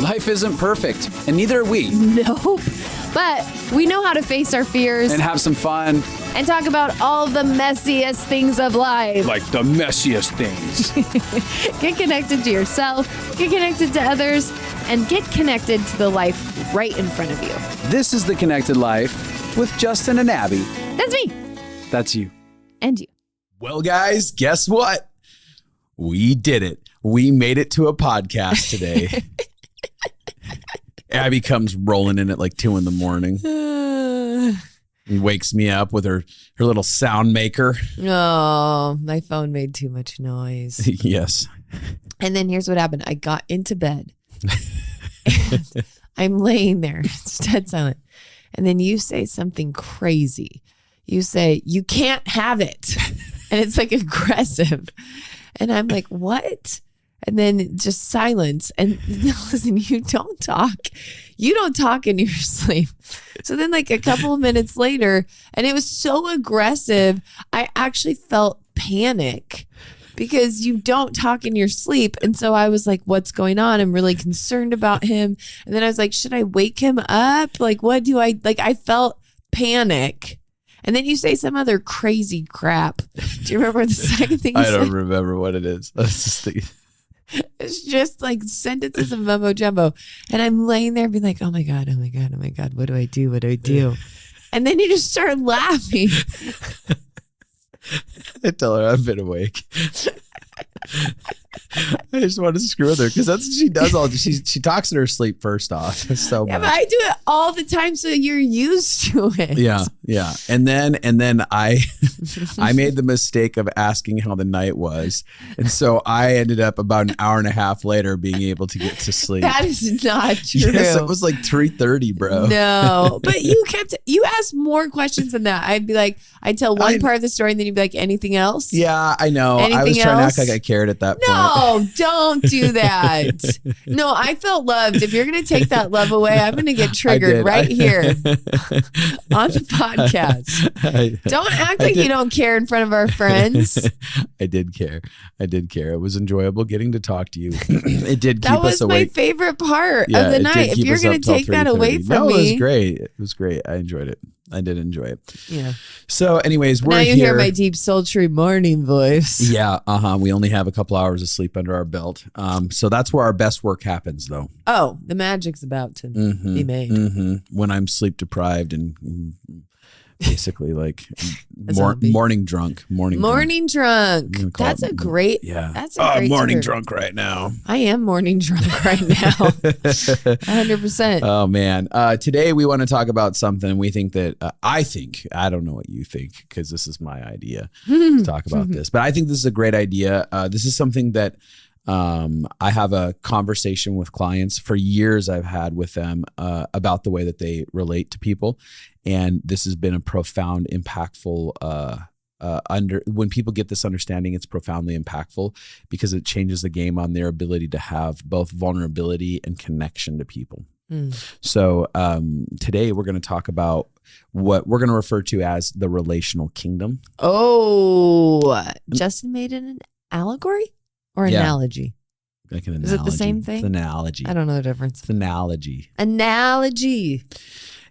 Life isn't perfect, and neither are we. Nope. But we know how to face our fears And have some fun. and talk about all the messiest things of life. Like the messiest things. Get connected to yourself, get connected to others, and get connected to the life right in front of you. This is The Connected Life with Justin and Abi. That's me. That's you. And you. Well, guys, guess what? We did it. We made it to a podcast today. Abby comes rolling in at like 2 a.m. and wakes me up with her little sound maker. Oh, my phone made too much noise. Yes. And then here's what happened. I got into bed. And I'm laying there. It's dead silent. And then you say something crazy. You say, "You can't have it." And it's like aggressive. And I'm like, what? And then just silence. And listen, you don't talk. You don't talk in your sleep. So then like a couple of minutes later, and it was so aggressive, I actually felt panic because you don't talk in your sleep. And so I was like, what's going on? I'm really concerned about him. And then I was like, should I wake him up? Like, what do I, like, I felt panic. And then you say some other crazy crap. Do you remember the second thing you said? I don't remember what it is. I was just thinking. It's just like sentences of mumbo jumbo. And I'm laying there being like, oh my God, oh my God, oh my God. What do I do? What do I do? And then you just start laughing. I tell her I've been awake. I just want to screw with her because that's what she does all. She talks in her sleep first off. So Yeah, much. but I do it all the time, so you're used to it. Yeah. And then I made the mistake of asking how the night was. And so I ended up about an hour and a half later being able to get to sleep. That is not true. Yes, it was like 3:30, bro. No, but you asked more questions than that. I'd tell one part of the story and then you'd be like, anything else? Yeah, I know. Anything I was trying else? to act like I cared at that point. No, don't do that. No, I felt loved. If you're going to take that love away, I'm going to get triggered right here on the podcast. Don't act like you don't care in front of our friends. I did care. It was enjoyable getting to talk to you. It did keep us awake. That was my favorite part Yeah, of the it did night. If keep you're us going up to till take that away 3:30. from me. No, it was great. It was great. I enjoyed it. I did enjoy it. Yeah. So anyways, we're now you here. hear my deep, sultry morning voice. Yeah. We only have a couple hours of sleep under our belt. So that's where our best work happens, though. Oh, the magic's about to be made. When I'm sleep deprived and basically like zombie. morning drunk. Morning drunk. That's a great. Yeah. That's a great morning term. drunk right now. I am morning drunk right now. 100%. Oh man. Today we want to talk about something we think that I don't know what you think because this is my idea to talk about this, but I think this is a great idea. This is something that I have a conversation with clients for years I've had with them about the way that they relate to people. And this has been a profound, impactful, when people get this understanding, it's profoundly impactful because it changes the game on their ability to have both vulnerability and connection to people. So today we're going to talk about what we're going to refer to as the relational kingdom. Oh, Justin made it an allegory or Yeah. analogy? Like an analogy. Is it the same thing? It's an analogy. I don't know the difference. It's an analogy. Analogy.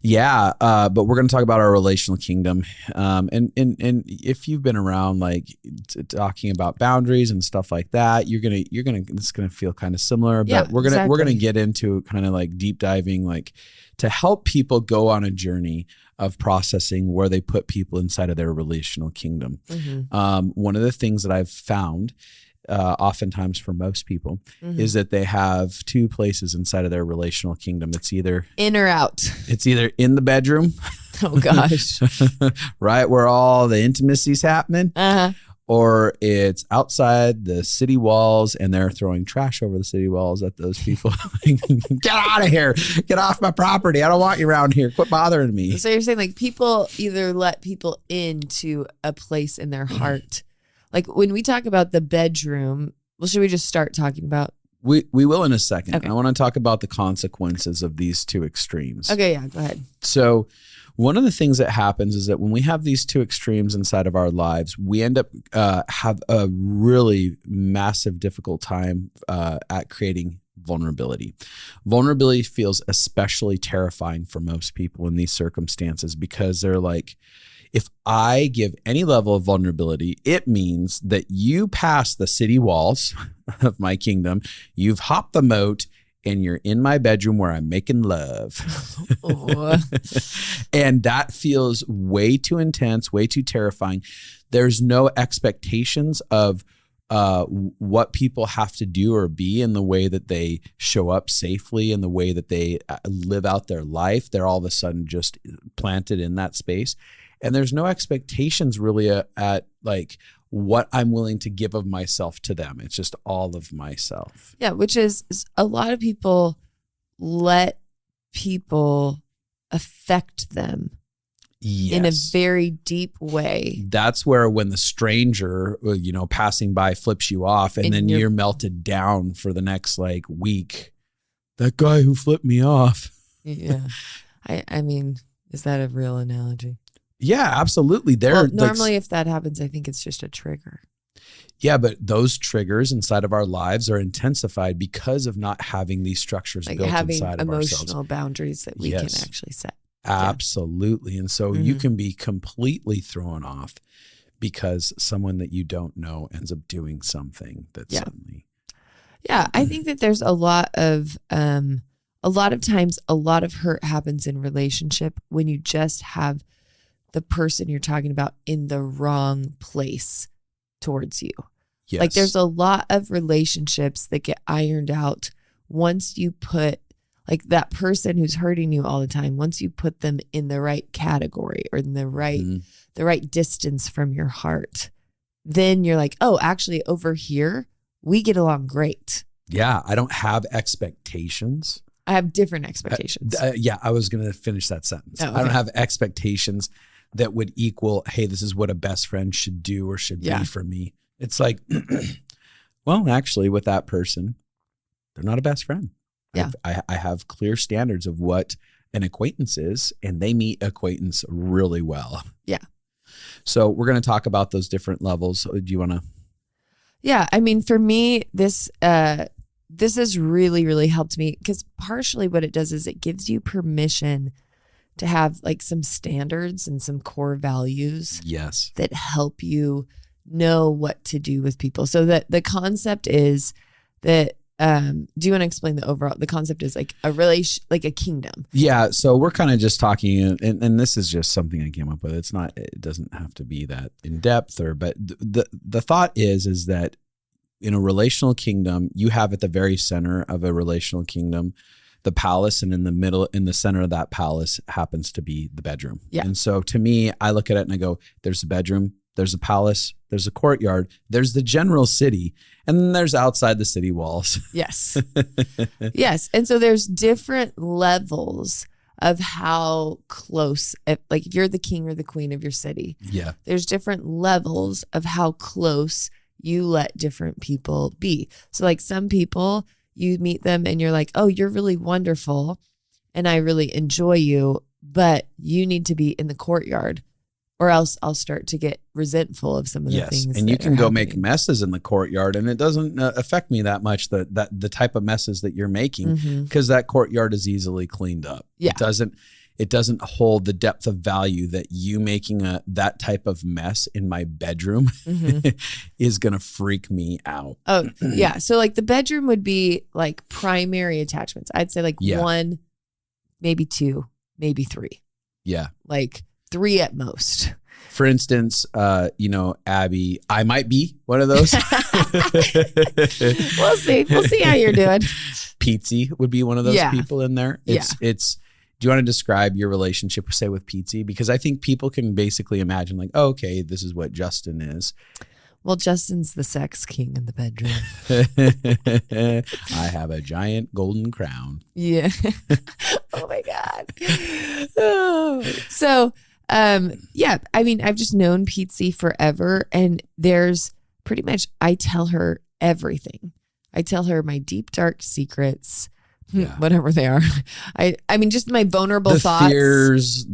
Yeah, but we're going to talk about our relational kingdom, and if you've been around like talking about boundaries and stuff like that, it's gonna feel kind of similar. But Yeah, we're gonna exactly. get into kind of like deep diving, like to help people go on a journey of processing where they put people inside of their relational kingdom. One of the things that I've found. Oftentimes for most people is that they have two places inside of their relational kingdom. It's either In or out? It's either in the bedroom, Oh gosh. right, where all the intimacy's happening, Uh-huh. or it's outside the city walls and they're throwing trash over the city walls at those people. Get out of here. Get off my property. I don't want you around here. Quit bothering me. So you're saying like people either let people into a place in their heart. Like when we talk about the bedroom, well, should we just start talking about? We will in a second. Okay. I want to talk about the consequences of these two extremes. Okay, yeah, go ahead. So one of the things that happens is that when we have these two extremes inside of our lives, we end up have a really massive, difficult time at creating vulnerability. Vulnerability feels especially terrifying for most people in these circumstances because they're like, if I give any level of vulnerability, it means that you pass the city walls of my kingdom, you've hopped the moat, and you're in my bedroom where I'm making love. Oh. And that feels way too intense, way too terrifying. There's no expectations of what people have to do or be in the way that they show up safely, in the way that they live out their life. They're all of a sudden just planted in that space. And there's no expectations really at like what I'm willing to give of myself to them. It's just all of myself. Yeah, which is a lot of people let people affect them in a very deep way. That's where when the stranger, passing by flips you off and then you're melted down for the next like week. That guy who flipped me off. Yeah. I mean, is that a real analogy? Yeah, absolutely. Normally if that happens, I think it's just a trigger. Yeah, but those triggers inside of our lives are intensified because of not having these structures built inside of ourselves. Having emotional boundaries that we can actually set. Absolutely. Yeah. And so you can be completely thrown off because someone that you don't know ends up doing something that suddenly. Yeah, I think that there's a lot of times a lot of hurt happens in relationship when you just have the person you're talking about in the wrong place towards you. Yes. Like there's a lot of relationships that get ironed out once you put like that person who's hurting you all the time, once you put them in the right category or in the right distance from your heart, then you're like, oh, actually over here, we get along great. Yeah. I don't have expectations. I have different expectations. I was going to finish that sentence. Oh, okay. I don't have expectations that would equal, hey, this is what a best friend should do or should be for me. It's like, well, actually with that person, they're not a best friend. Yeah. I have clear standards of what an acquaintance is, and they meet acquaintance really well. Yeah. So we're going to talk about those different levels. Do you want to? Yeah. I mean, for me, this has really, really helped me because partially what it does is it gives you permission to have like some standards and some core values that help you know what to do with people. So that the concept is that, do you want to explain the concept is like a relation, like a kingdom? Yeah. So we're kind of just talking, and this is just something I came up with. It doesn't have to be that in depth but the thought is that in a relational kingdom, you have at the very center of a relational kingdom, the palace, and in the center of that palace happens to be the bedroom. Yeah. And so to me, I look at it and I go, there's a bedroom, there's a palace, there's a courtyard, there's the general city, and then there's outside the city walls. Yes. Yes. And so there's different levels of how close, like if you're the king or the queen of your city, there's different levels of how close you let different people be. So like some people, you meet them and you're like, oh, you're really wonderful and I really enjoy you, but you need to be in the courtyard or else I'll start to get resentful of some of the things. And you can go make messes in the courtyard and it doesn't affect me that much, the type of messes that you're making, because that courtyard is easily cleaned up. Yeah. It doesn't hold the depth of value that you making that type of mess in my bedroom is going to freak me out. Oh, yeah. So like the bedroom would be like primary attachments. I'd say like one, maybe two, maybe three. Yeah. Like 3 at most. For instance, Abby, I might be one of those. We'll see. We'll see how you're doing. Pizzi would be one of those people in there. Do you want to describe your relationship, say, with Pizzi? Because I think people can basically imagine like, oh, okay, this is what Justin is. Well, Justin's the sex king in the bedroom. I have a giant golden crown. Yeah. Oh my God. Oh. So, I mean, I've just known Pizzi forever, and there's pretty much, I tell her everything. I tell her my deep, dark secrets. Whatever they are. I mean, just my vulnerable thoughts. Fears,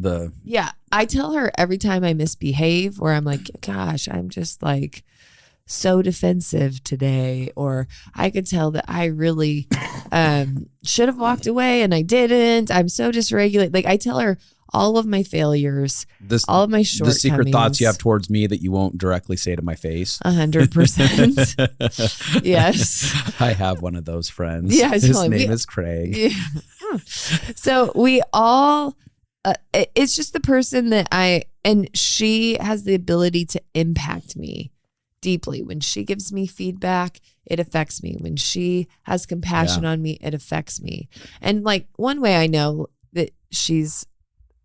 I tell her every time I misbehave, where I'm like, gosh, I'm just like, so defensive today, or I could tell that I really should have walked away and I didn't. I'm so dysregulated. Like I tell her all of my failures, all of my shortcomings. The secret thoughts you have towards me that you won't directly say to my face. 100%. Yes. I have one of those friends. Yeah, his name is Craig. Yeah. So we all, it's just the person that and she has the ability to impact me deeply. When she gives me feedback, it affects me. When she has compassion on me, it affects me. And like one way I know that she's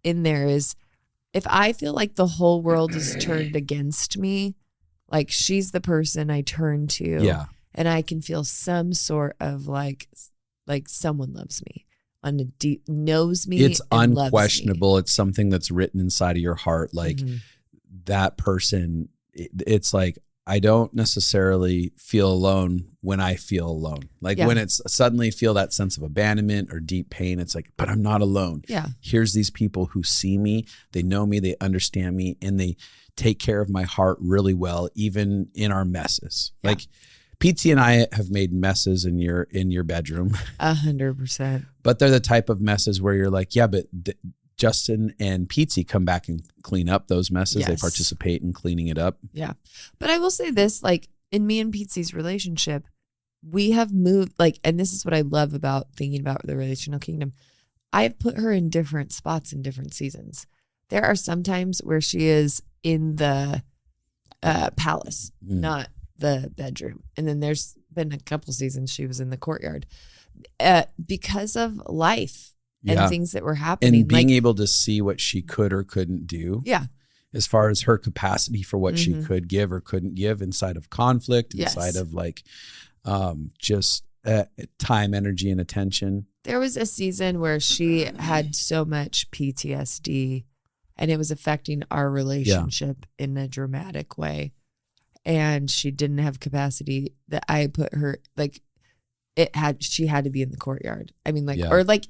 in there is if I feel like the whole world is turned against me, like she's the person I turn to. Yeah. And I can feel some sort of like someone loves me, on a deep, knows me. It's and unquestionable. Loves me. It's something that's written inside of your heart. Like that person, it's like, I don't necessarily feel alone when I feel alone. Like when it's suddenly feel that sense of abandonment or deep pain, it's like, but I'm not alone. Yeah. Here's these people who see me, they know me, they understand me, and they take care of my heart really well, even in our messes. Yeah. Like PT and I have made messes in your bedroom. 100%. But they're the type of messes where you're like, yeah, but Justin and Pete come back and clean up those messes. Yes. They participate in cleaning it up. Yeah. But I will say this, like in me and Pete's relationship, we have moved, like, and this is what I love about thinking about the relational kingdom. I have put her in different spots in different seasons. There are some times where she is in the palace, not the bedroom. And then there's been a couple seasons she was in the courtyard because of life. And things that were happening. And being able to see what she could or couldn't do. Yeah. As far as her capacity for what she could give or couldn't give inside of conflict, inside of like just time, energy, and attention. There was a season where she had so much PTSD and it was affecting our relationship in a dramatic way. And she didn't have capacity that I put her, like she had to be in the courtyard. I mean, like, or like,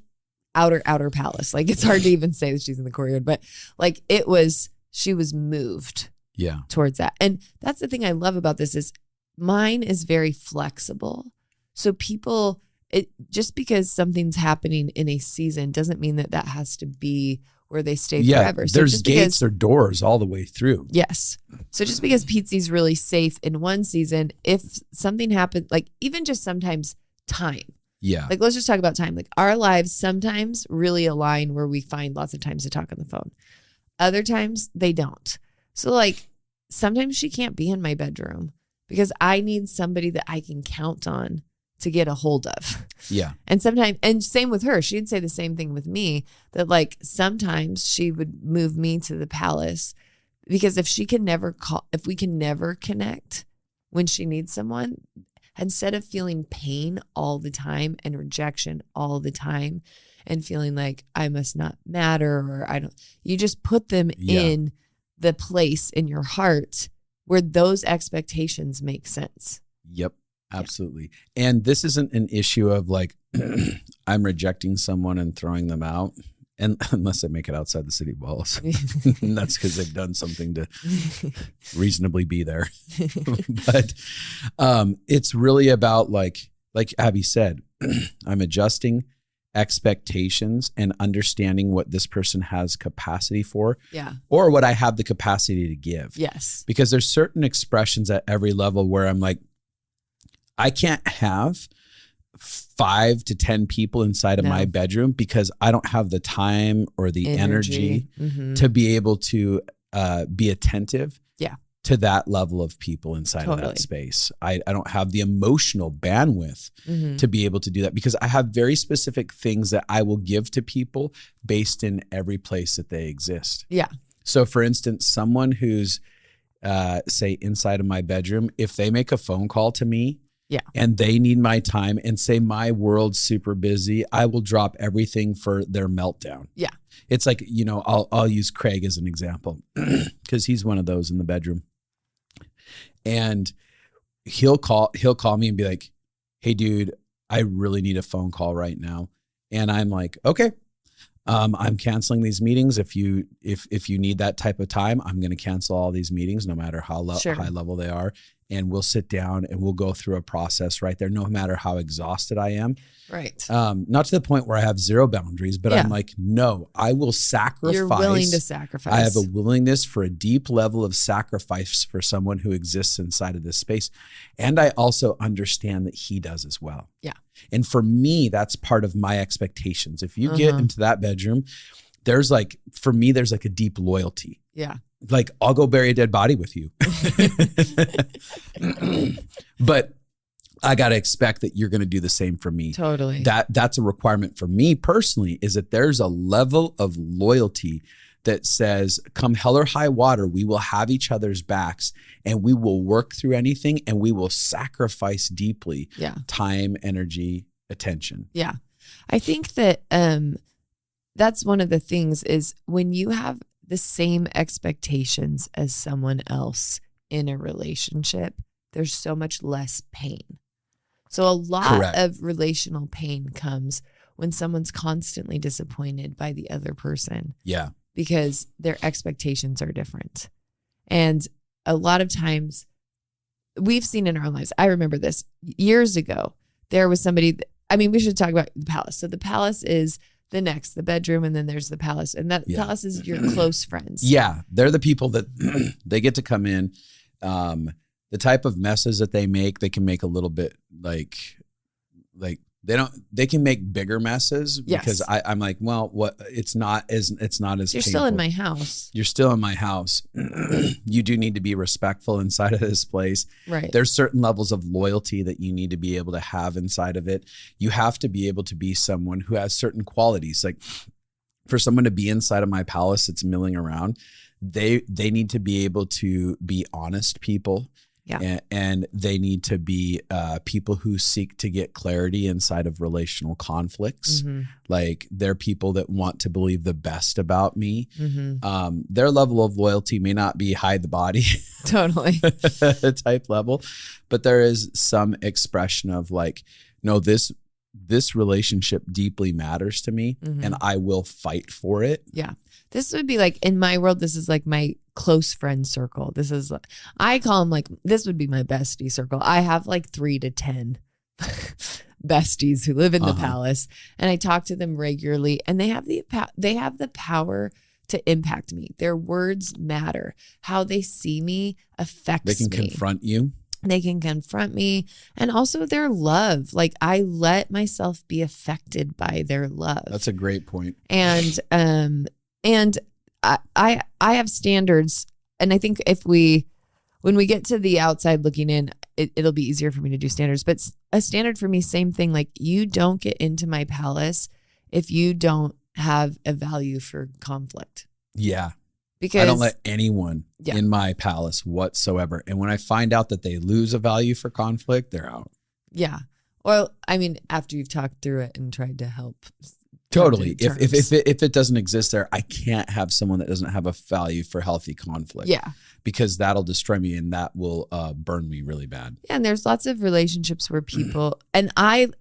outer palace. Like it's hard to even say that she's in the courtyard, but like she was moved towards that. And that's the thing I love about this is mine is very flexible. So people, just because something's happening in a season doesn't mean that has to be where they stay forever. So there's gates or doors all the way through. Yes. So just because Pete's really safe in one season, if something happens, like even just sometimes time. Yeah. Like, let's just talk about time. Like our lives sometimes really align where we find lots of times to talk on the phone. Other times they don't. So like sometimes she can't be in my bedroom because I need somebody that I can count on to get a hold of. Yeah. And sometimes, and same with her, she'd say the same thing with me, that like sometimes she would move me to the palace because if we can never connect when she needs someone, instead of feeling pain all the time and rejection all the time and feeling like I must not matter or you just put them in the place in your heart where those expectations make sense. Yep, absolutely. Yeah. And this isn't an issue of like, I'm rejecting someone and throwing them out. And unless they make it outside the city walls, and that's because they've done something to reasonably be there. But it's really about like Abby said, I'm adjusting expectations and understanding what this person has capacity for, or what I have the capacity to give. Yes, because there's certain expressions at every level where I'm like, I can't have 5 to 10 people inside of my bedroom because I don't have the time or the energy to be able to be attentive to that level of people inside of that space. I don't have the emotional bandwidth to be able to do that because I have very specific things that I will give to people based in every place that they exist. Yeah. So for instance, someone who's say inside of my bedroom, if they make a phone call to me, and they need my time and say my world's super busy, I will drop everything for their meltdown. Yeah. It's like, I'll use Craig as an example because he's one of those in the bedroom. And he'll call me and be like, hey dude, I really need a phone call right now. And I'm like, okay, I'm canceling these meetings. If you need that type of time, I'm going to cancel all these meetings, no matter how high level they are. and we'll sit down and we'll go through a process right there, no matter how exhausted I am. Right. Not to the point where I have zero boundaries, but I'm like, no, I will sacrifice. You're willing to sacrifice. I have a willingness for a deep level of sacrifice for someone who exists inside of this space. And I also understand that he does as well. Yeah. And for me, that's part of my expectations. If you get into that bedroom, there's like, for me, there's like a deep loyalty. Yeah. Like, I'll go bury a dead body with you. But I got to expect that you're going to do the same for me. Totally. That's a requirement for me personally, is that there's a level of loyalty that says, come hell or high water, we will have each other's backs and we will work through anything and we will sacrifice deeply time, energy, attention. Yeah. I think that that's one of the things is when you have the same expectations as someone else in a relationship, there's so much less pain. So a lot of relational pain comes when someone's constantly disappointed by the other person. Yeah. Because their expectations are different. And a lot of times we've seen in our own lives, I remember this years ago, there was somebody, we should talk about the palace. So the palace is the bedroom, and then there's the palace. And that palace is your close friends. Yeah. They're the people that they get to come in. The type of messes that they can make a little bit like they can make bigger messes because I'm like, well, it's not as You're painful. Still in my house. You're still in my house. You do need to be respectful inside of this place. Right. There's certain levels of loyalty that you need to be able to have inside of it. You have to be able to be someone who has certain qualities. Like, for someone to be inside of my palace that's milling around, they need to be able to be honest people. Yeah. And they need to be people who seek to get clarity inside of relational conflicts. Mm-hmm. Like, they're people that want to believe the best about me. Mm-hmm. Their level of loyalty may not be hide the body totally type level, but there is some expression of like, no, this relationship deeply matters to me, and I will fight for it. Yeah. This would be like, in my world, this is like my close friend circle. This is, I call them like, this would be my bestie circle. I have like 3 to 10 besties who live in the palace, and I talk to them regularly, and they have the power to impact me. Their words matter. How they see me affects me. They can confront you. They can confront me, and also their love. Like, I let myself be affected by their love. That's a great point. And I have standards, and I think when we get to the outside looking in, it'll be easier for me to do standards. But a standard for me, same thing. Like, you don't get into my palace if you don't have a value for conflict. Yeah. Because I don't let anyone in my palace whatsoever. And when I find out that they lose a value for conflict, they're out. Yeah. Well, after you've talked through it and tried to help. Totally. If it doesn't exist there, I can't have someone that doesn't have a value for healthy conflict. Yeah. Because that'll destroy me, and that will burn me really bad. Yeah, and there's lots of relationships where people and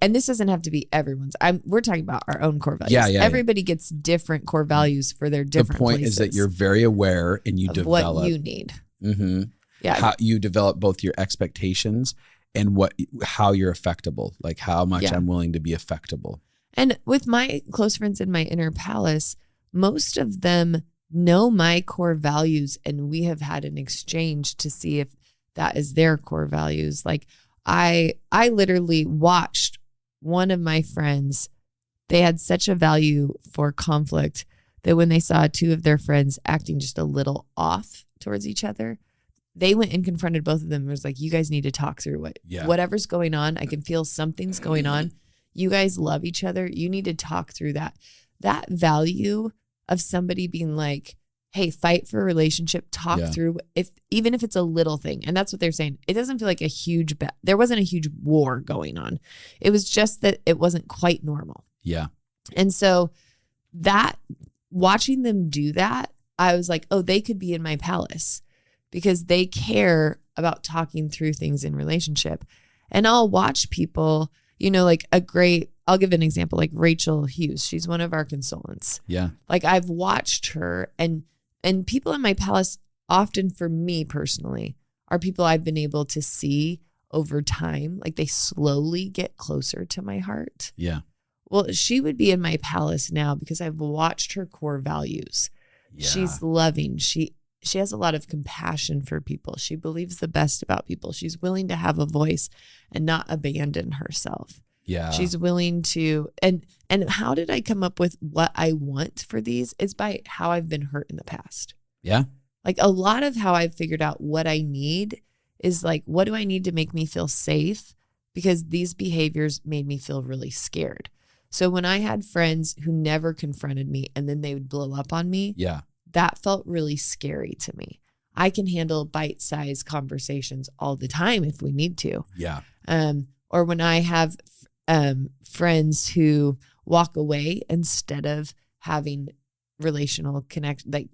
this doesn't have to be everyone's. We're talking about our own core values. Yeah. Everybody gets different core values for their different places. The point is that you're very aware and you develop what you need. Mm-hmm. Yeah. How you develop both your expectations and how you're affectable, like how much I'm willing to be affectable. And with my close friends in my inner palace, most of them know my core values, and we have had an exchange to see if that is their core values. Like, I literally watched one of my friends, they had such a value for conflict that when they saw 2 of their friends acting just a little off towards each other, they went and confronted both of them and was like, you guys need to talk through whatever's going on. I can feel something's going on. You guys love each other. You need to talk through that. That value of somebody being like, hey, fight for a relationship, talk through, even if it's a little thing. And that's what they're saying. It doesn't feel like a huge, there wasn't a huge war going on. It was just that it wasn't quite normal. Yeah. And so watching them do that, I was like, oh, they could be in my palace because they care about talking through things in relationship. And I'll watch people, I'll give an example, like Rachel Hughes. She's one of our consultants. Yeah. Like, I've watched her and people in my palace, often for me personally, are people I've been able to see over time. Like they slowly get closer to my heart. Yeah. Well, she would be in my palace now because I've watched her core values. Yeah. She's loving. She has a lot of compassion for people. She believes the best about people. She's willing to have a voice and not abandon herself. Yeah. She's willing to, and how did I come up with what I want for these? It's by how I've been hurt in the past. Yeah. Like a lot of how I've figured out what I need is like, what do I need to make me feel safe? Because these behaviors made me feel really scared. So when I had friends who never confronted me and then they would blow up on me, Yeah. that felt really scary to me. I can handle bite-sized conversations all the time if we need to. Yeah. Or when I have friends who walk away instead of having relational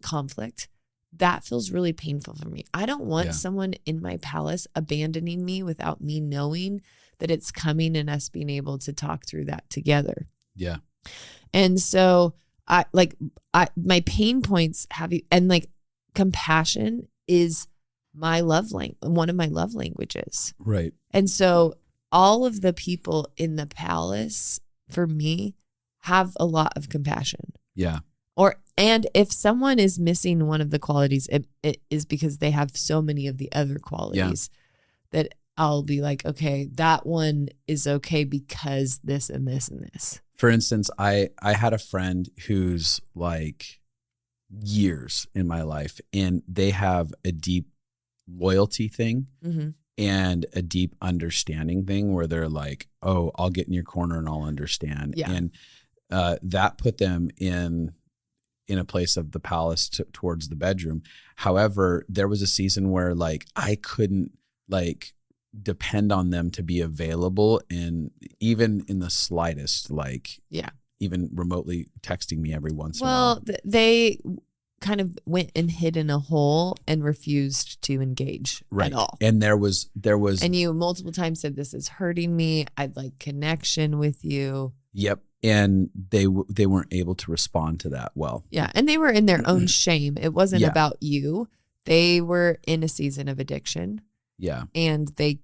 conflict, that feels really painful for me. I don't want someone in my palace abandoning me without me knowing that it's coming and us being able to talk through that together. Yeah. And so my pain points compassion is one of my love languages. Right. And so all of the people in the palace for me have a lot of compassion. Yeah. And if someone is missing one of the qualities, it is because they have so many of the other qualities that I'll be like, okay, that one is okay because this and this and this. For instance, I had a friend who's like years in my life, and they have a deep loyalty thing and a deep understanding thing where they're like, oh, I'll get in your corner and I'll understand. Yeah. And that put them in a place of the palace towards the bedroom. However, there was a season where like I couldn't like depend on them to be available, and even in the slightest, like even remotely texting me every once in a while. Well, they kind of went and hid in a hole and refused to engage at all. And there was and you multiple times said, this is hurting me. I'd like connection with you. Yep. And they weren't able to respond to that well. Yeah. And they were in their own shame. It wasn't about you. They were in a season of addiction. Yeah. And they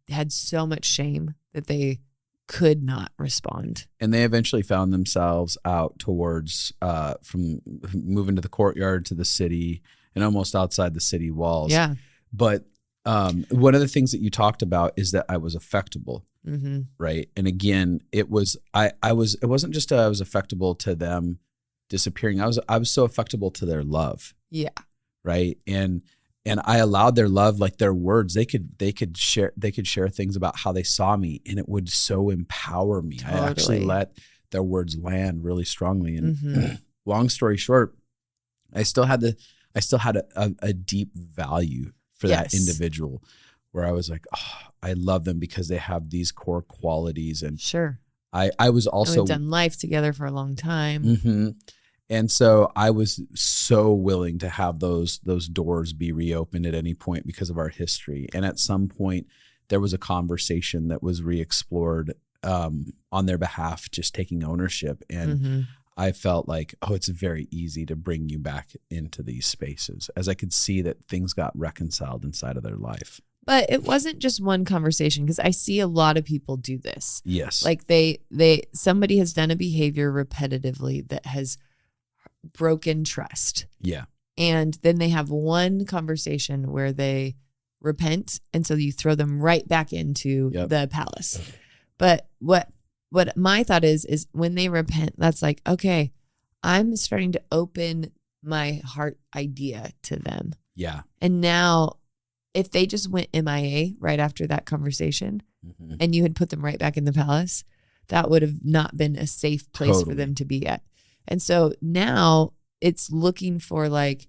had so much shame that they could not respond. And they eventually found themselves out towards from moving to the courtyard to the city and almost outside the city walls. Yeah. But one of the things that you talked about is that I was affectable. Mm-hmm. Right. And again, it wasn't just I was affectable to them disappearing. I was so affectable to their love. Yeah. Right. And I allowed their love, like their words, they could share things about how they saw me, and it would so empower me. Totally. I actually let their words land really strongly. And long story short, I still had a deep value for that individual, where I was like, oh, I love them because they have these core qualities. And I was also, we've done life together for a long time. Mm-hmm. And so I was so willing to have those doors be reopened at any point because of our history. And at some point there was a conversation that was re-explored on their behalf, just taking ownership. And I felt like, oh, it's very easy to bring you back into these spaces, as I could see that things got reconciled inside of their life. But it wasn't just one conversation, because I see a lot of people do this. Yes. Like somebody has done a behavior repetitively that has broken trust. Yeah. And then they have one conversation where they repent. And so you throw them right back into the palace. But what my thought is when they repent, that's like, okay, I'm starting to open my heart idea to them. Yeah. And now if they just went MIA right after that conversation and you had put them right back in the palace, that would have not been a safe place for them to be at. And so now it's looking for like,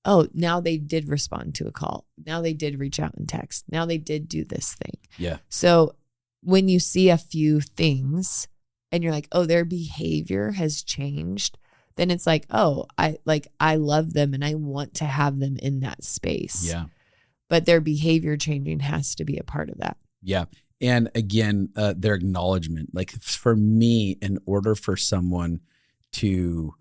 oh, now they did respond to a call. Now they did reach out and text. Now they did do this thing. Yeah. So when you see a few things and you're like, oh, their behavior has changed, then it's like, oh, I love them and I want to have them in that space. Yeah. But their behavior changing has to be a part of that. Yeah. And again, their acknowledgement, like for me, in order for someone to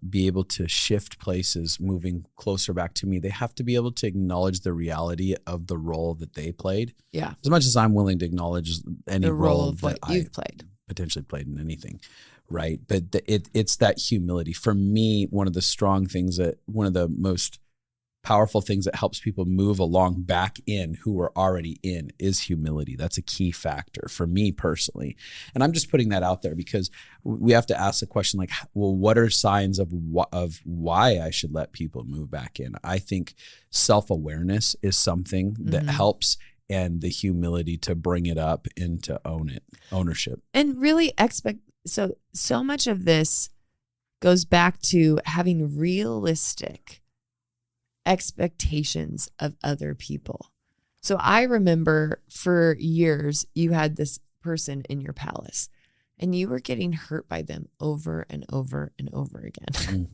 be able to shift places, moving closer back to me, they have to be able to acknowledge the reality of the role that they played. Yeah. As much as I'm willing to acknowledge any The role role of that what you've played. potentially played in anything, right? But it's that humility. For me, one of the most powerful things that helps people move along back in who are already in is humility. That's a key factor for me personally. And I'm just putting that out there because we have to ask the question like, well, what are signs of why I should let people move back in? I think self-awareness is something that helps, and the humility to bring it up and to ownership. And really so much of this goes back to having realistic expectations of other people. So I remember for years you had this person in your palace and you were getting hurt by them over and over and over again.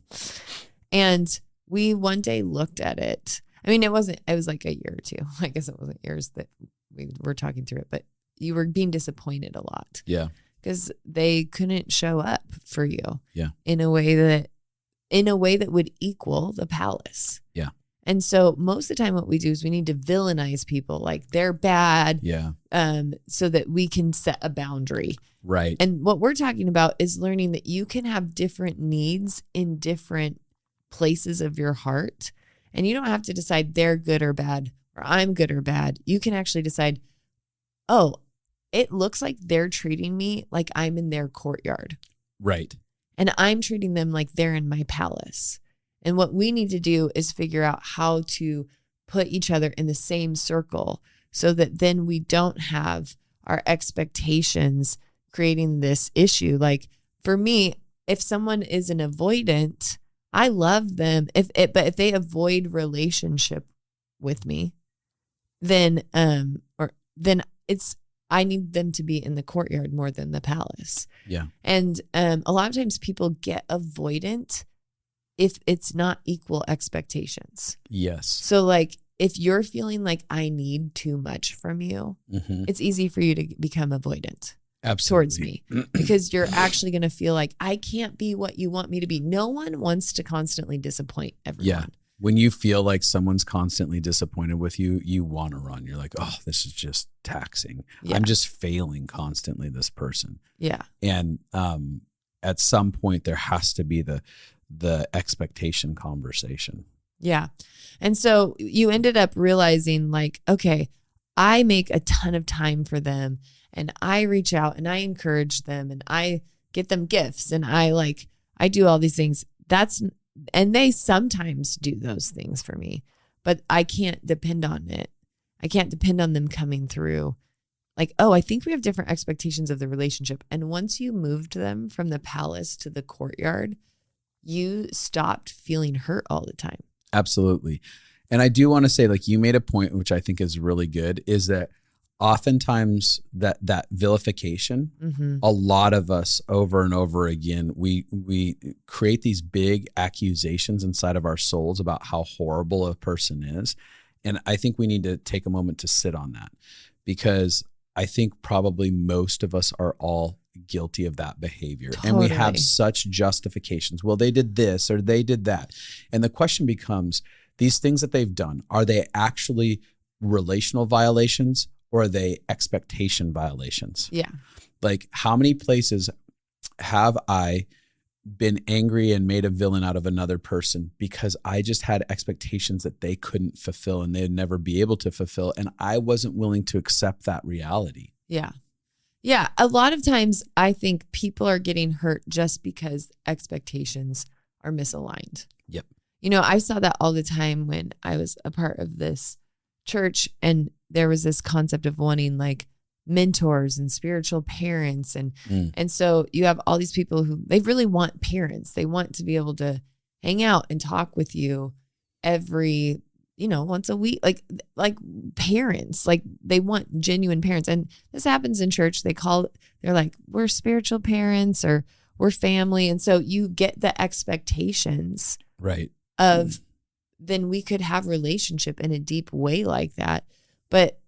And we one day looked at it. I mean, it was like a year or two. I guess it wasn't years that we were talking through it, but you were being disappointed a lot. Yeah. Because they couldn't show up for you. Yeah. In a way that would equal the palace. Yeah. And so most of the time what we do is we need to villainize people like they're bad. Yeah. So that we can set a boundary. Right. And what we're talking about is learning that you can have different needs in different places of your heart. And you don't have to decide they're good or bad or I'm good or bad. You can actually decide, oh, it looks like they're treating me like I'm in their courtyard. Right. And I'm treating them like they're in my palace. And what we need to do is figure out how to put each other in the same circle so that then we don't have our expectations creating this issue. Like for me, if someone is an avoidant, I love them. But if they avoid relationship with me, then I need them to be in the courtyard more than the palace. Yeah. And a lot of times people get avoidant if it's not equal expectations. Yes. So like if you're feeling like I need too much from you, it's easy for you to become avoidant. Absolutely. Towards me because you're actually going to feel like I can't be what you want me to be. No one wants to constantly disappoint everyone. Yeah. When you feel like someone's constantly disappointed with you, you want to run. You're like, oh, this is just taxing. Yeah. I'm just failing constantly, this person. Yeah. And at some point there has to be the expectation conversation. Yeah. And so you ended up realizing like, okay, I make a ton of time for them and I reach out and I encourage them and I get them gifts and I do all these things. And they sometimes do those things for me, but I can't depend on it. I can't depend on them coming through. Like, oh, I think we have different expectations of the relationship. And once you moved them from the palace to the courtyard, you stopped feeling hurt all the time. Absolutely. And I do want to say, like, you made a point, which I think is really good, is that oftentimes that vilification, a lot of us over and over again, we create these big accusations inside of our souls about how horrible a person is. And I think we need to take a moment to sit on that, because I think probably most of us are all guilty of that behavior. Totally. And we have such justifications. Well, they did this or they did that. And the question becomes, these things that they've done, are they actually relational violations or are they expectation violations? Yeah. Like, how many places have I been angry and made a villain out of another person because I just had expectations that they couldn't fulfill and they'd never be able to fulfill, and I wasn't willing to accept that reality? Yeah. Yeah. A lot of times I think people are getting hurt just because expectations are misaligned. Yep. You know, I saw that all the time when I was a part of this church, and there was this concept of wanting like mentors and spiritual parents. And so you have all these people who they really want parents. They want to be able to hang out and talk with you every, once a week, like parents, like they want genuine parents. And this happens in church. They're like, we're spiritual parents or we're family. And so you get the expectations right of then we could have relationship in a deep way like that. But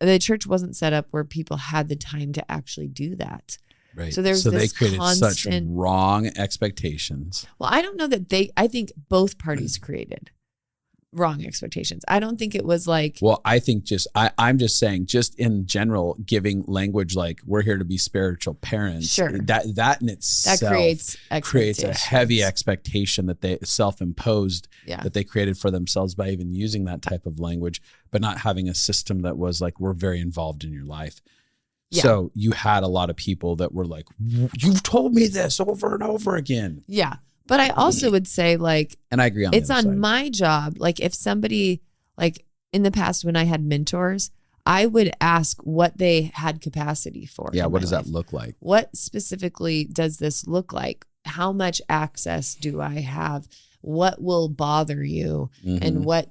the church wasn't set up where people had the time to actually do that. Right. So there's so they this created such constant. wrong expectations. Well, I don't know that I think both parties created wrong expectations. I don't think it was like, Well, I think I'm just saying, just in general, giving language like we're here to be spiritual parents. Sure. That in itself that creates a heavy expectation that they self-imposed, Yeah. that they created for themselves by even using that type of language, but not having a system that was like, we're very involved in your life. Yeah. So you had a lot of people that were like, you've told me this over and over again. Yeah. But I also would say like, And I agree on it's the other on side. my job. Like if somebody, like in the past when I had mentors, I would ask what they had capacity for. Yeah. in What my does life. that look like? What specifically does this look like? How much access do I have? What will bother you? And what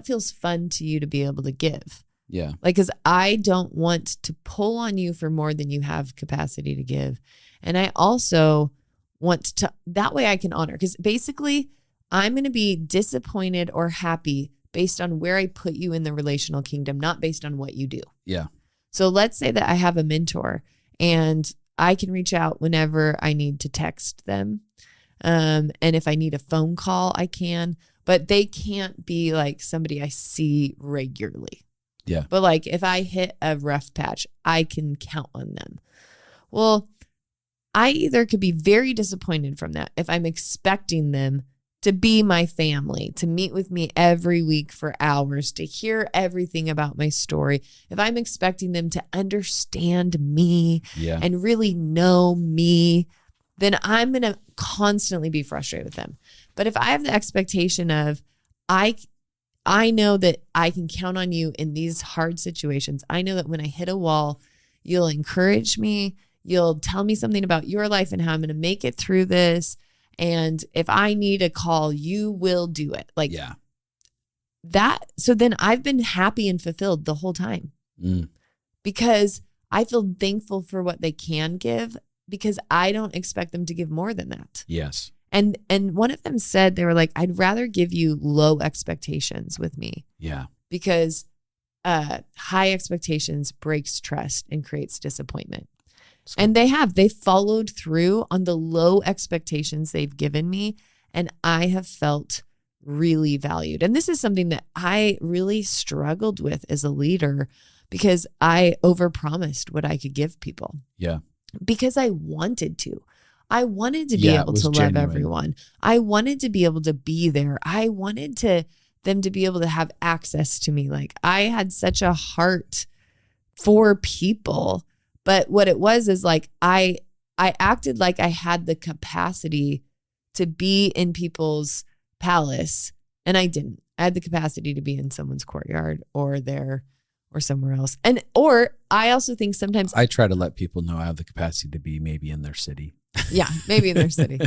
feels fun to you to be able to give? Yeah. Like, cause I don't want to pull on you for more than you have capacity to give. And I also want to, that way I can honor. Cause basically I'm going to be disappointed or happy based on where I put you in the relational kingdom, not based on what you do. Yeah. So let's say that I have a mentor and I can reach out whenever I need to text them. And if I need a phone call, I can, but they can't be like somebody I see regularly. Yeah. But like if I hit a rough patch, I can count on them. Well, I either could be very disappointed from that if I'm expecting them to be my family, to meet with me every week for hours, to hear everything about my story. If I'm expecting them to understand me and really know me, then I'm going to constantly be frustrated with them. But if I have the expectation of, I know that I can count on you in these hard situations. I know that when I hit a wall, you'll encourage me. You'll tell me something about your life and how I'm going to make it through this. And if I need a call, you will do it. Like that. So then I've been happy and fulfilled the whole time because I feel thankful for what they can give because I don't expect them to give more than that. Yes. And one of them said, they were like, I'd rather give you low expectations with me. Yeah. Because high expectations breaks trust and creates disappointment. And they followed through on the low expectations they've given me. And I have felt really valued. And this is something that I really struggled with as a leader because I overpromised what I could give people. Yeah. Because I wanted to. I wanted to be able to love everyone. I wanted to be able to be there. I wanted them to be able to have access to me. Like I had such a heart for people, but what it was is like, I acted like I had the capacity to be in people's palace and I didn't. I had the capacity to be in someone's courtyard or somewhere else. Or I also think sometimes I try to let people know I have the capacity to be maybe in their city. Yeah, maybe in their city.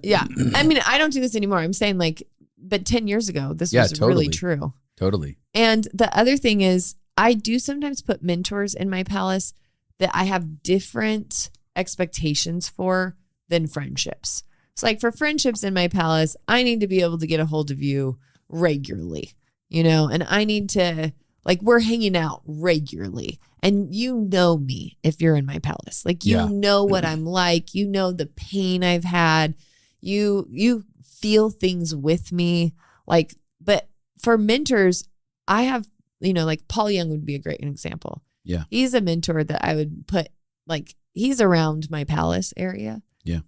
Yeah. I mean, I don't do this anymore. I'm saying like, but 10 years ago, this was totally. really true. Totally. And the other thing is I do sometimes put mentors in my palace that I have different expectations for than friendships. It's like for friendships in my palace, I need to be able to get a hold of you regularly, and I need to, like, we're hanging out regularly. And you know me if you're in my palace. Like, you know what I'm like. You know the pain I've had. You feel things with me. Like, but for mentors, I have, like Paul Young would be a great example. Yeah. He's a mentor that I would put, like, he's around my palace area. Yeah.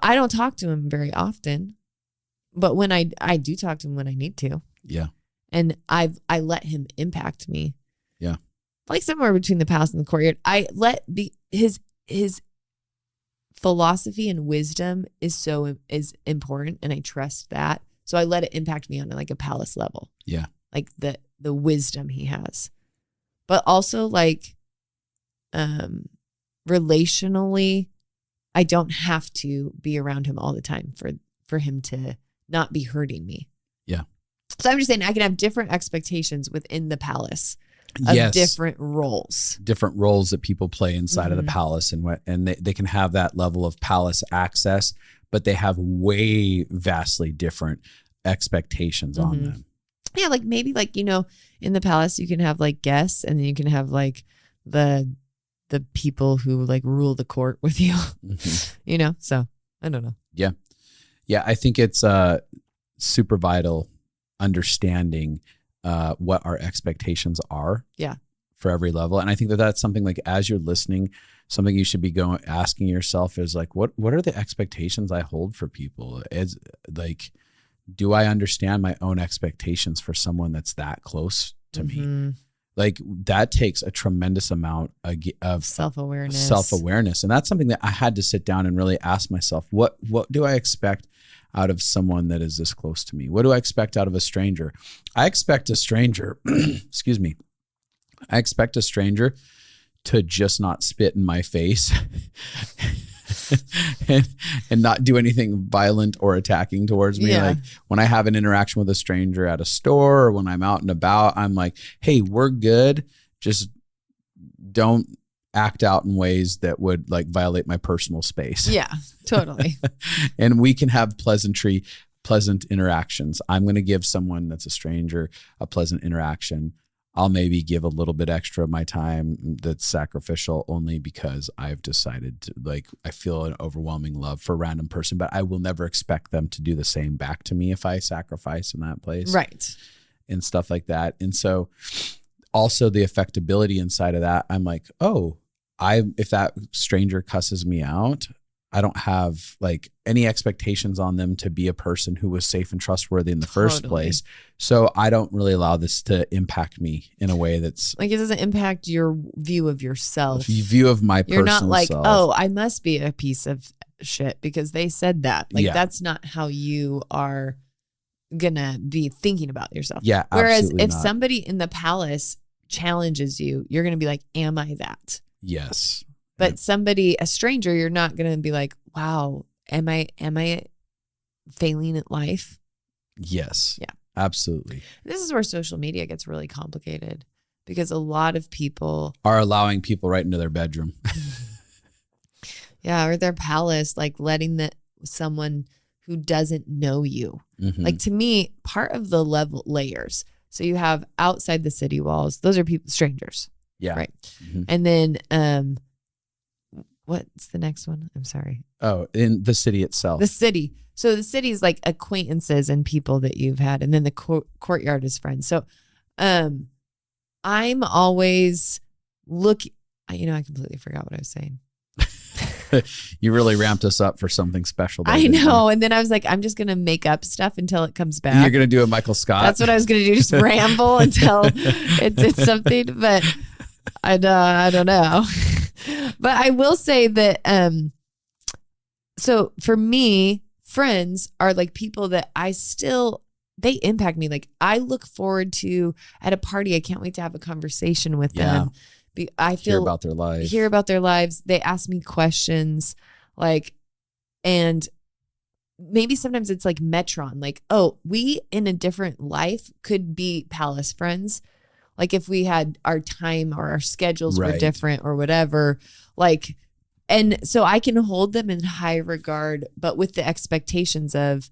I don't talk to him very often. But when I do talk to him when I need to. Yeah. And I let him impact me. Yeah. Like somewhere between the palace and the courtyard. I let his philosophy and wisdom is important, and I trust that. So I let it impact me on like a palace level. Yeah. Like the wisdom he has. But also like relationally, I don't have to be around him all the time for him to not be hurting me. Yeah. So I'm just saying I can have different expectations within the palace of different roles. Different roles that people play inside of the palace, and they can have that level of palace access, but they have way vastly different expectations on them. Yeah, like maybe like, in the palace you can have like guests, and then you can have like the the people who like rule the court with you, you know? So I don't know. Yeah. Yeah. I think it's super vital understanding what our expectations are. Yeah. For every level. And I think that that's something like, as you're listening, something you should be asking yourself is like, what are the expectations I hold for people? Is like, do I understand my own expectations for someone that's that close to me? Like that takes a tremendous amount of self-awareness. And that's something that I had to sit down and really ask myself, what do I expect out of someone that is this close to me? What do I expect out of a stranger? I expect a stranger, excuse me. I expect a stranger to just not spit in my face and not do anything violent or attacking towards me. Yeah. Like when I have an interaction with a stranger at a store or when I'm out and about, I'm like, hey, we're good. Just don't act out in ways that would like violate my personal space. Yeah, totally. And we can have pleasant interactions. I'm going to give someone that's a stranger a pleasant interaction. I'll maybe give a little bit extra of my time that's sacrificial only because I've decided to, like, I feel an overwhelming love for a random person, but I will never expect them to do the same back to me if I sacrifice in that place. Right. And stuff like that. And so also the affectability inside of that, I'm like, oh, if that stranger cusses me out, I don't have like any expectations on them to be a person who was safe and trustworthy in the first place. So I don't really allow this to impact me in a way that's like, it doesn't impact your view of yourself. View of my personal self. You're not like, oh, I must be a piece of shit because they said that. Like, that's not how you are gonna be thinking about yourself. Yeah. Whereas if somebody in the palace challenges you, you're gonna be like, am I that? Yes. But a stranger, you're not going to be like, wow, am I failing at life? Yes. Yeah. Absolutely. This is where social media gets really complicated because a lot of people are allowing people right into their bedroom. Yeah. Or their palace, like letting someone who doesn't know you. Like to me, part of the layers. So you have outside the city walls, those are people, strangers. Yeah. Right. And then, what's the next one? I'm sorry. Oh, in the city itself. The city. So the city is like acquaintances and people that you've had. And then the courtyard is friends. So I'm always I completely forgot what I was saying. You really ramped us up for something special. I know. And then I was like, I'm just going to make up stuff until it comes back. You're going to do a Michael Scott. That's what I was going to do. Just ramble until it's something. But I don't know. But I will say that, so for me, friends are like people that they impact me. Like I look forward to at a party. I can't wait to have a conversation with them. Hear about their lives. They ask me questions and maybe sometimes it's like Metron, like, oh, we in a different life could be palace friends. Like if we had our time or our schedules were different or whatever, like, and so I can hold them in high regard, but with the expectations of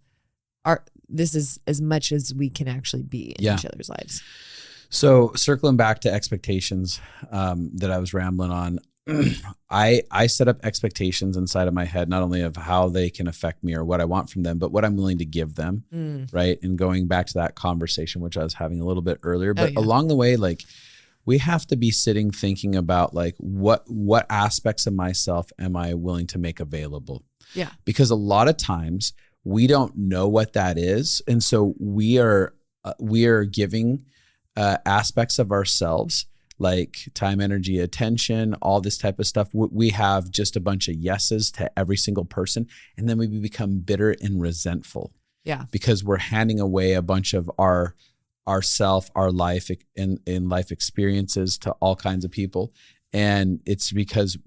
this is as much as we can actually be in each other's lives. So circling back to expectations that I was rambling on, I set up expectations inside of my head, not only of how they can affect me or what I want from them, but what I'm willing to give them. Right. And going back to that conversation, which I was having a little bit earlier, but along the way, like we have to be thinking about like what aspects of myself am I willing to make available? Yeah. Because a lot of times we don't know what that is. And so we are giving aspects of ourselves like time, energy, attention, all this type of stuff. We have just a bunch of yeses to every single person. And then we become bitter and resentful. Yeah. Because we're handing away a bunch of our life in life experiences to all kinds of people. And it's because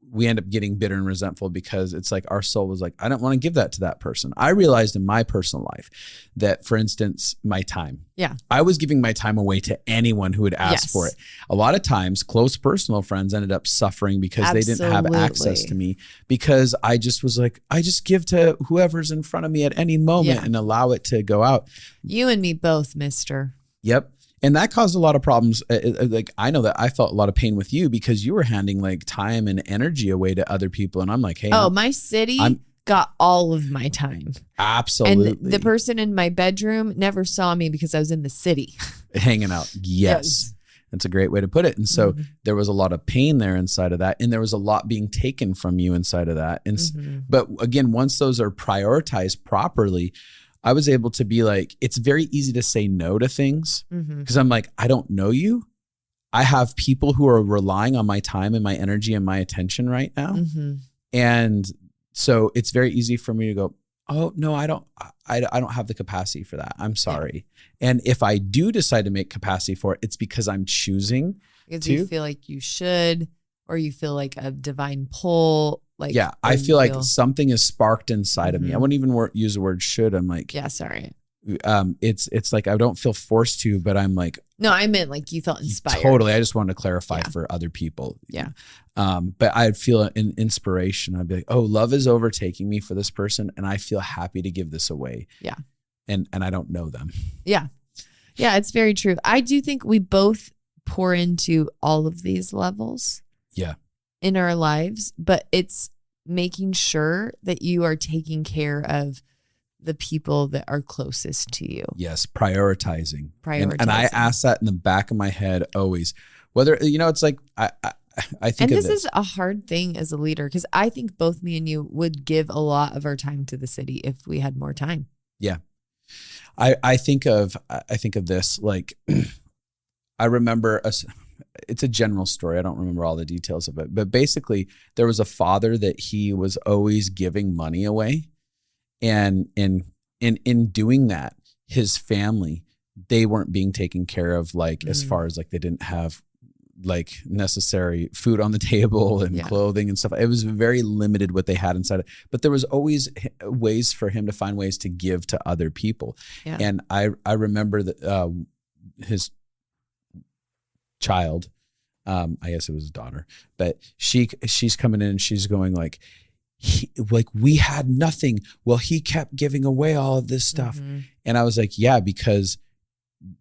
we end up getting bitter and resentful because it's like our soul was like, I don't want to give that to that person. I realized in my personal life that, for instance, my time. Yeah. I was giving my time away to anyone who would ask for it. A lot of times, close personal friends ended up suffering because they didn't have access to me because I just was like, I just give to whoever's in front of me at any moment and allow it to go out. You and me both, mister. Yep. And that caused a lot of problems. Like, I know that I felt a lot of pain with you because you were handing like time and energy away to other people. And I'm like, hey, my city got all of my time. Absolutely. And the person in my bedroom never saw me because I was in the city. Hanging out. Yes. That's a great way to put it. And so there was a lot of pain there inside of that. And there was a lot being taken from you inside of that. And but again, once those are prioritized properly, I was able to be like, it's very easy to say no to things because I'm like, I don't know you. I have people who are relying on my time and my energy and my attention right now. And so it's very easy for me to go, oh no, I don't have the capacity for that. I'm sorry. Yeah. And if I do decide to make capacity for it, it's because I'm choosing because you feel like you should, or you feel like a divine pull. Like, yeah, I feel like something is sparked inside of me. I wouldn't even use the word should. I'm like, yeah, sorry. It's like, I don't feel forced to, but I'm like, no, I meant like you felt inspired. Totally. I just wanted to clarify for other people. Yeah. But I'd feel an inspiration. I'd be like, oh, love is overtaking me for this person. And I feel happy to give this away. Yeah. And I don't know them. Yeah. Yeah. It's very true. I do think we both pour into all of these levels. Yeah. In our lives, but it's making sure that you are taking care of the people that are closest to you. Yes. Prioritizing. And I ask that in the back of my head always, whether, it's like, I think and this is a hard thing as a leader, because I think both me and you would give a lot of our time to the city if we had more time. Yeah. I think of this, like, I remember it's a general story. I don't remember all the details of it, but basically there was a father that he was always giving money away. And in doing that, his family, they weren't being taken care of, like, as far as like, they didn't have like necessary food on the table and clothing and stuff. It was very limited what they had inside it, but there was always ways for him to find ways to give to other people. Yeah. And I remember that his child, I guess it was his daughter, but she's coming in and she's going like, we had nothing. Well, he kept giving away all of this stuff. And I was like, yeah, because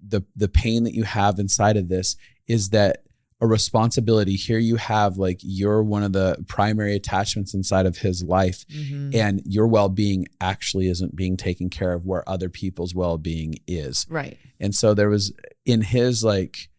the pain that you have inside of this is that a responsibility here. You have like, you're one of the primary attachments inside of his life, and your well-being actually isn't being taken care of where other people's well-being is. Right. And so there was, in his like,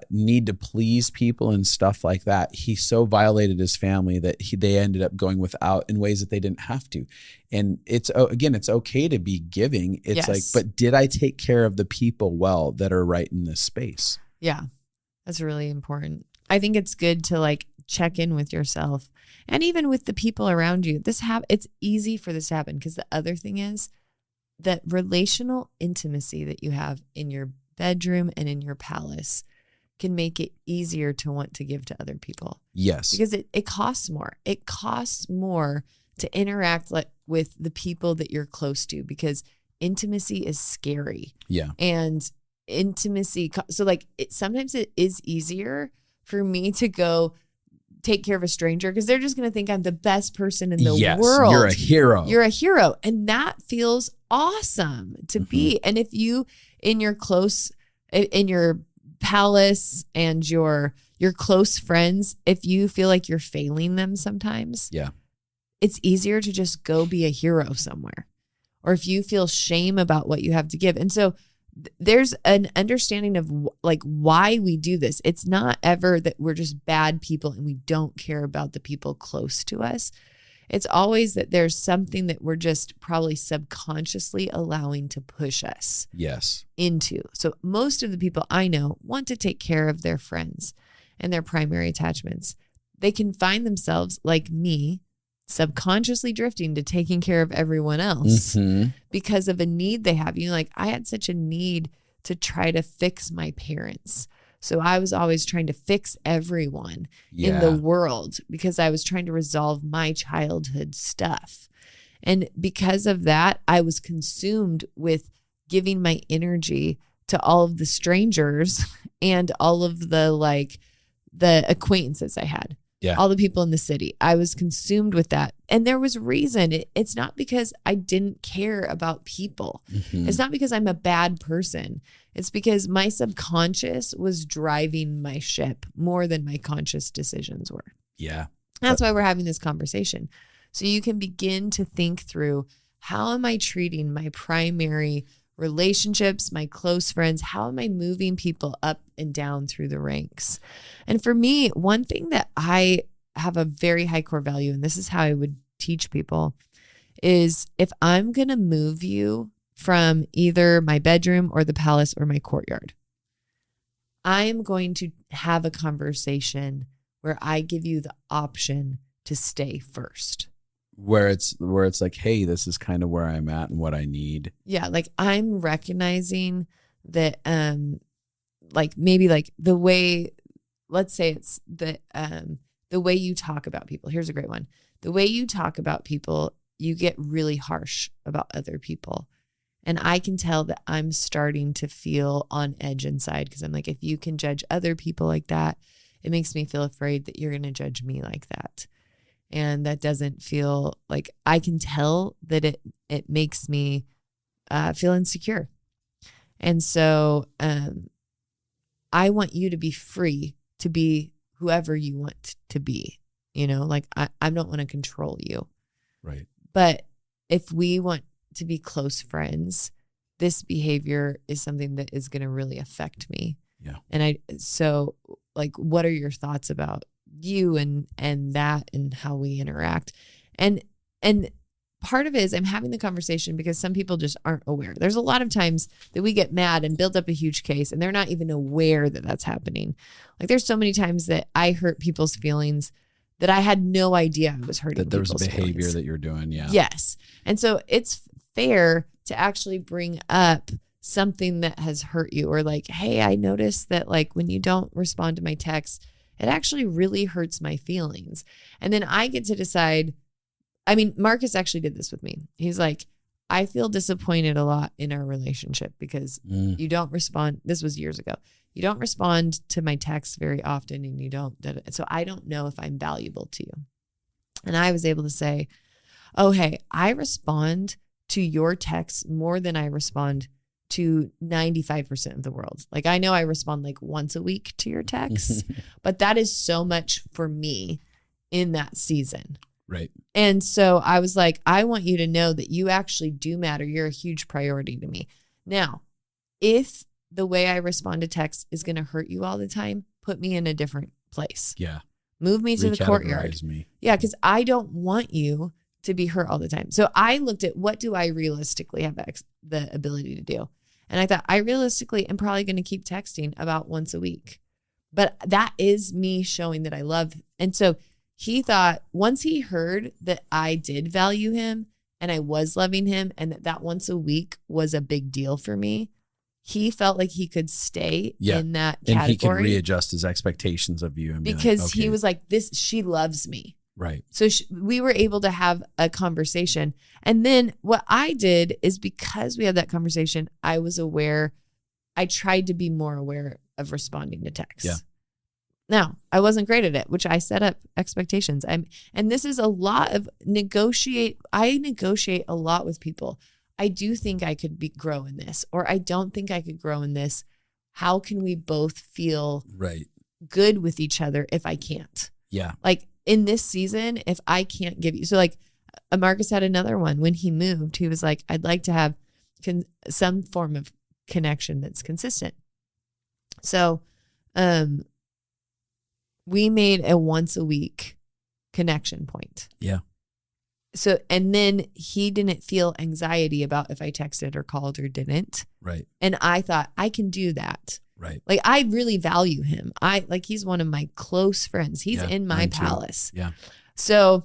need to please people and stuff like that, he so violated his family that they ended up going without in ways that they didn't have to. And it's okay to be giving. It's like, but did I take care of the people well that are right in this space? Yeah, that's really important. I think it's good to like check in with yourself and even with the people around you. It's easy for this to happen because the other thing is that relational intimacy that you have in your bedroom and in your palace can make it easier to want to give to other people. Yes. Because it costs more. It costs more to interact with the people that you're close to, because intimacy is scary. Yeah. And intimacy, so like sometimes it is easier for me to go take care of a stranger because they're just going to think I'm the best person in the world. You're a hero. You're a hero. And that feels awesome to be. And if you, in your palace and your close friends, if you feel like you're failing them sometimes, it's easier to just go be a hero somewhere. Or if you feel shame about what you have to give. And so there's an understanding of like why we do this. It's not ever that we're just bad people and we don't care about the people close to us. It's always that there's something that we're just probably subconsciously allowing to push us into. So most of the people I know want to take care of their friends and their primary attachments. They can find themselves like me, subconsciously drifting to taking care of everyone else because of a need they have. Like, I had such a need to try to fix my parents. So I was always trying to fix everyone in the world because I was trying to resolve my childhood stuff. And because of that, I was consumed with giving my energy to all of the strangers and all of the acquaintances I had. Yeah. all the people in the city. I was consumed with that. And there was reason. It's not because I didn't care about people. Mm-hmm. It's not because I'm a bad person. It's because my subconscious was driving my ship more than my conscious decisions were. Yeah. That's why we're having this conversation. So you can begin to think through, how am I treating my primary relationships, my close friends? How am I moving people up and down through the ranks? And for me, one thing that I have a very high core value, and this is how I would teach people, is if I'm going to move you from either my bedroom or the palace or my courtyard, I am going to have a conversation where I give you the option to stay first. Where it's like, hey, this is kind of where I'm at and what I need. Yeah, like I'm recognizing that like maybe like the way, let's say it's the way you talk about people. Here's a great one. The way you talk about people, you get really harsh about other people. And I can tell that I'm starting to feel on edge inside, because I'm like, if you can judge other people like that, it makes me feel afraid that you're going to judge me like that. And that doesn't feel like, I can tell that it makes me feel insecure. And so I want you to be free to be whoever you want to be. You know, like I don't want to control you. Right. But if we want to be close friends, this behavior is something that is going to really affect me. Yeah. And so like, what are your thoughts about you and that and how we interact? And part of it is I'm having the conversation because some people just aren't aware. There's a lot of times that we get mad and build up a huge case and they're not even aware that that's happening. Like there's so many times that I hurt people's feelings that I had no idea I was hurting. That there was a people's behavior feelings. that you're doing. Yeah. Yes. And so it's fair to actually bring up something that has hurt you, or like, hey, I noticed that like when you don't respond to my texts, it actually really hurts my feelings. And then I get to decide. I mean, Marcus actually did this with me. He's like, I feel disappointed a lot in our relationship because you don't respond. This was years ago. You don't respond to my texts very often, and you don't. So I don't know if I'm valuable to you. And I was able to say, oh, hey, I respond to your texts more than I respond to 95% of the world. Like I know I respond like once a week to your texts, but that is so much for me in that season. Right. And so I was like, I want you to know that you actually do matter. You're a huge priority to me. Now, if the way I respond to text is going to hurt you all the time, put me in a different place. Yeah. Move me to the courtyard. Me. Yeah, because I don't want you to be hurt all the time. So I looked at, what do I realistically have the ability to do? And I thought, I realistically am probably going to keep texting about once a week. But that is me showing that I love. And so he thought, once he heard that I did value him and I was loving him and that once a week was a big deal for me, he felt like he could stay in that category. And he could readjust his expectations of you. And because like, okay. he was like, she loves me. Right. So we were able to have a conversation. And then what I did is, because we had that conversation, I was aware. I tried to be more aware of responding to texts. Yeah. Now, I wasn't great at it, which I set up expectations. And this is a lot of negotiate. I negotiate a lot with people. I do think I could grow in this, or I don't think I could grow in this. How can we both feel good with each other if I can't? Yeah. Like in this season, if I can't give you, so like Marcus had another one when he moved, he was like, I'd like to have some form of connection that's consistent. So, we made a once a week connection point. Yeah. So, and then he didn't feel anxiety about if I texted or called or didn't. Right. And I thought, I can do that. Right. Like I really value him. He's one of my close friends. He's in my palace. Yeah. So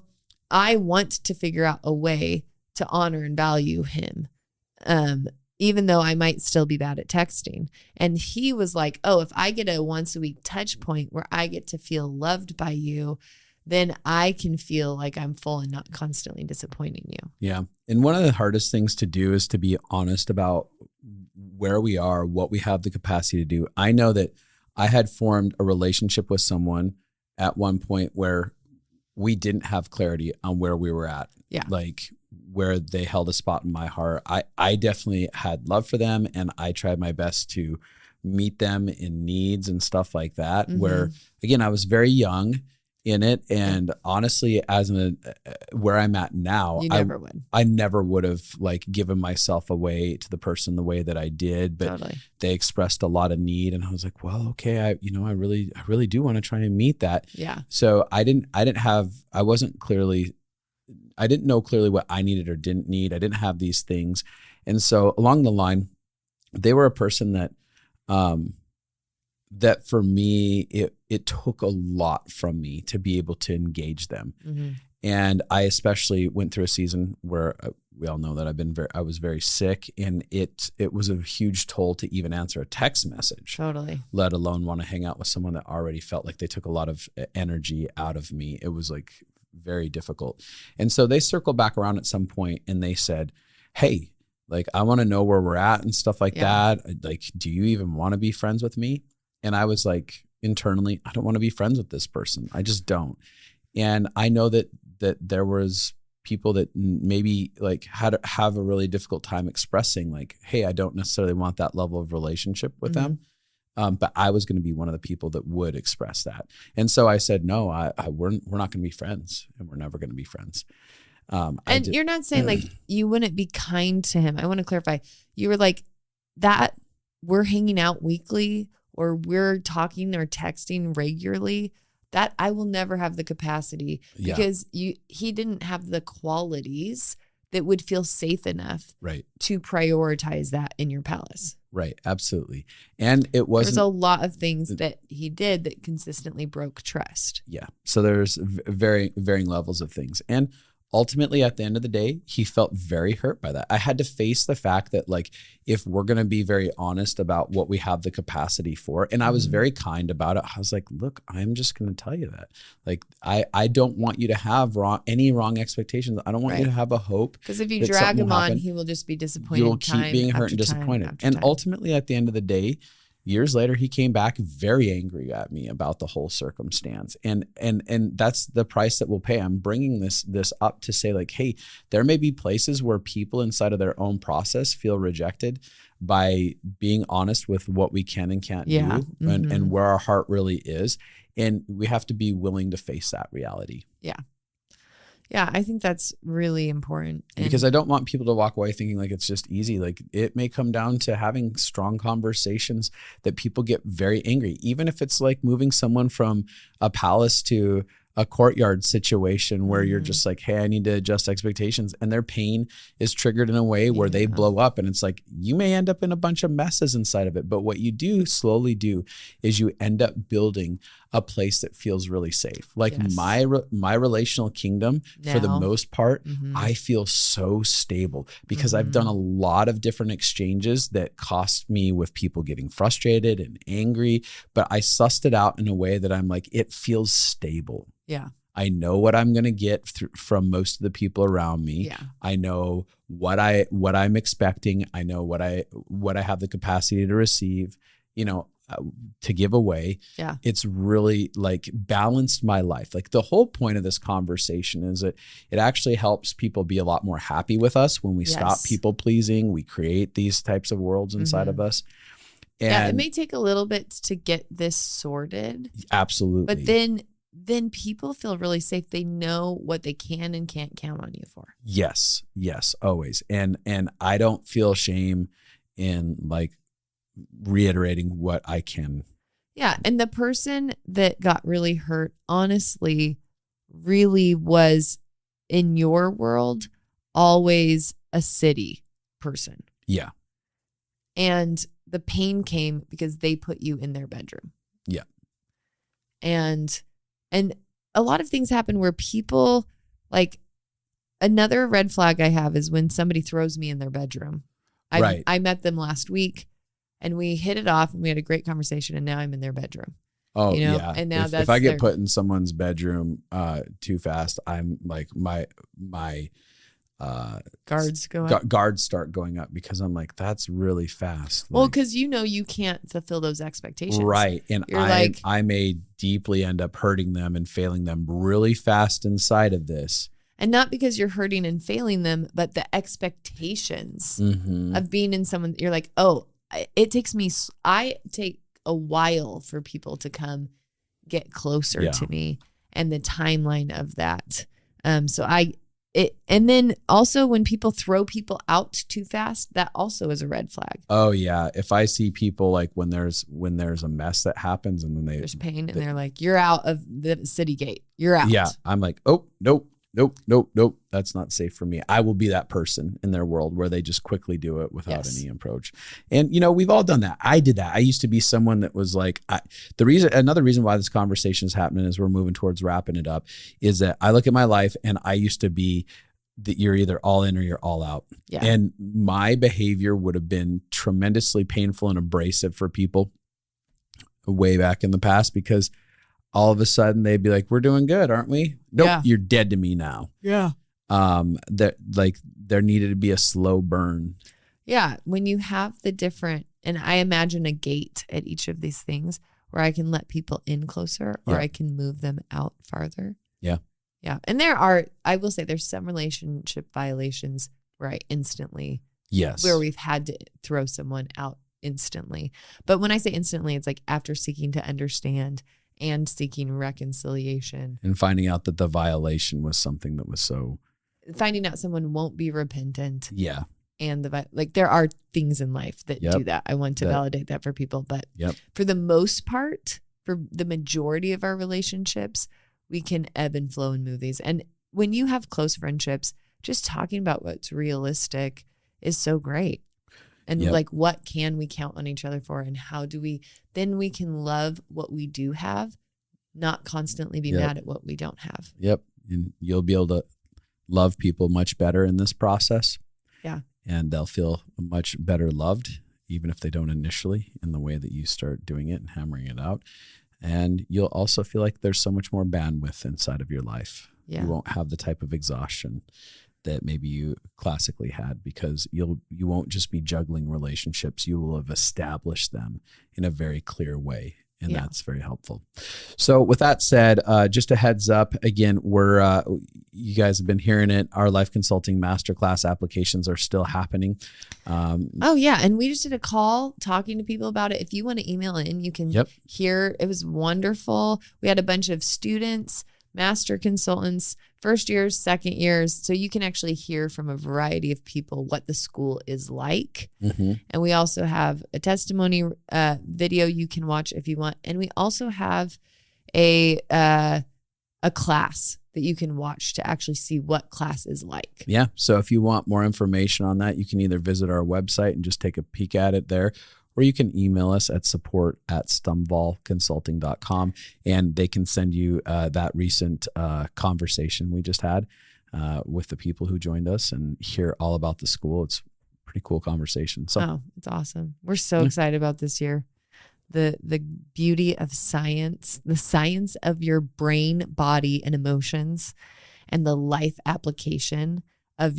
I want to figure out a way to honor and value him. Even though I might still be bad at texting. And he was like, oh, if I get a once a week touch point where I get to feel loved by you, then I can feel like I'm full and not constantly disappointing you. Yeah. And one of the hardest things to do is to be honest about where we are, what we have the capacity to do. I know that I had formed a relationship with someone, at one point where we didn't have clarity on where we were at. Yeah. Like where they held a spot in my heart. I definitely had love for them, and I tried my best to meet them in needs and stuff like that. Mm-hmm. Where again, I was very young in it. And honestly, where I'm at now, I never would have like given myself away to the person the way that I did, but they expressed a lot of need. And I was like, well, okay, I really do want to try and meet that. Yeah. So I didn't know clearly what I needed or didn't need. I didn't have these things. And so along the line, they were a person that, that for me, it took a lot from me to be able to engage them. Mm-hmm. And I especially went through a season where we all know that I was very sick, and it was a huge toll to even answer a text message. Totally. Let alone want to hang out with someone that already felt like they took a lot of energy out of me. It was like very difficult. And so they circled back around at some point and they said, hey, like, I want to know where we're at and stuff like that. Like, do you even want to be friends with me? And I was like, internally, I don't want to be friends with this person. I just don't. And I know that there was people that maybe like have a really difficult time expressing like, hey, I don't necessarily want that level of relationship with them. But I was going to be one of the people that would express that. And so I said, no, we're not going to be friends, and we're never going to be friends. And you're not saying like you wouldn't be kind to him. I want to clarify. You were like that we're hanging out weekly or we're talking or texting regularly, that I will never have the capacity because he didn't have the qualities that would feel safe enough to prioritize that in your palace. Right. Absolutely. And it wasn't. There's a lot of things that he did that consistently broke trust. Yeah. So there's varying levels of things. And ultimately, at the end of the day, he felt very hurt by that. I had to face the fact that, like, if we're going to be very honest about what we have the capacity for, and I was very kind about it. I was like, look, I'm just going to tell you that. Like, I don't want you to have any wrong expectations. I don't want you to have a hope. Because if you drag him on, he will just be disappointed. You will keep being hurt and disappointed. And ultimately, at the end of the day, years later, he came back very angry at me about the whole circumstance. And that's the price that we'll pay. I'm bringing this up to say, like, hey, there may be places where people inside of their own process feel rejected by being honest with what we can and can't do and where our heart really is. And we have to be willing to face that reality. Yeah. Yeah, I think that's really important. Because I don't want people to walk away thinking like it's just easy. Like, it may come down to having strong conversations that people get very angry, even if it's like moving someone from a palace to a courtyard situation where you're just like, hey, I need to adjust expectations, and their pain is triggered in a way where they blow up, and it's like, you may end up in a bunch of messes inside of it. But what you do slowly do is you end up building a place that feels really safe. Like my relational kingdom now, for the most part, I feel so stable because I've done a lot of different exchanges that cost me with people getting frustrated and angry, but I sussed it out in a way that I'm like, it feels stable. Yeah. I know what I'm going to get from most of the people around me. Yeah. I know what I'm expecting. I know what I have the capacity to receive, to give away. Yeah. It's really like balanced my life. Like, the whole point of this conversation is that it actually helps people be a lot more happy with us when we stop people pleasing. We create these types of worlds inside of us. And it may take a little bit to get this sorted. Absolutely. But then people feel really safe. They know what they can and can't count on you for. Yes, always. And I don't feel shame in like reiterating what I can. Yeah. And the person that got really hurt, honestly, really was, in your world, always a city person. Yeah. And the pain came because they put you in their bedroom. Yeah. And a lot of things happen where people, like, another red flag I have is when somebody throws me in their bedroom. I met them last week and we hit it off and we had a great conversation, and now I'm in their bedroom. Oh, yeah. And now if I get put in someone's bedroom too fast, I'm like, my Guards go up. Guards start going up because I'm like, that's really fast. Well, Like, because you can't fulfill those expectations. right. And I may deeply end up hurting them and failing them really fast inside of this. And not because you're hurting and failing them, but the expectations of being in someone, you're like, oh, I take a while for people to come get closer to me, and the timeline of that. And then also when people throw people out too fast, that also is a red flag. Oh yeah. If I see people like when there's a mess that happens and then there's pain and they're like, you're out of the city gate. You're out. Yeah. I'm like, oh, nope. That's not safe for me. I will be that person in their world where they just quickly do it without any approach. And we've all done that. I did that. I used to be someone that was like, another reason why this conversation is happening as we're moving towards wrapping it up is that I look at my life and I used to be that you're either all in or you're all out. Yeah. And my behavior would have been tremendously painful and abrasive for people way back in the past because all of a sudden they'd be like, we're doing good, aren't we? Nope, you're dead to me now. Yeah. There needed to be a slow burn. Yeah. When you have the different, and I imagine a gate at each of these things where I can let people in closer or I can move them out farther. Yeah. Yeah. And I will say there's some relationship violations where I instantly, where we've had to throw someone out instantly. But when I say instantly, it's like after seeking to understand and seeking reconciliation. And finding out that the violation was something that was so... Finding out someone won't be repentant. Yeah. And there are things in life that do that. I want to validate that for people. But for the most part, for the majority of our relationships, we can ebb and flow and move these. And when you have close friendships, just talking about what's realistic is so great. And like, what can we count on each other for? And how do then we can love what we do have, not constantly be mad at what we don't have. Yep. And you'll be able to love people much better in this process. Yeah. And they'll feel much better loved, even if they don't initially, in the way that you start doing it and hammering it out. And you'll also feel like there's so much more bandwidth inside of your life. Yeah. You won't have the type of exhaustion that maybe you classically had because you won't just be juggling relationships. You will have established them in a very clear way. And that's very helpful. So with that said, just a heads up, again, you guys have been hearing it. Our life consulting masterclass applications are still happening. Oh yeah. And we just did a call talking to people about it. If you want to email in, you can hear. It was wonderful. We had a bunch of students, master consultants, first years, second years. So you can actually hear from a variety of people what the school is like. Mm-hmm. And we also have a testimony video you can watch if you want. And we also have a class that you can watch to actually see what class is like. Yeah. So if you want more information on that, you can either visit our website and just take a peek at it there, or you can email us at support@stumvalconsulting.com and they can send you that recent conversation we just had with the people who joined us and hear all about the school. It's a pretty cool conversation. So it's awesome. We're so excited about this year. The beauty of science, the science of your brain, body, and emotions, and the life application of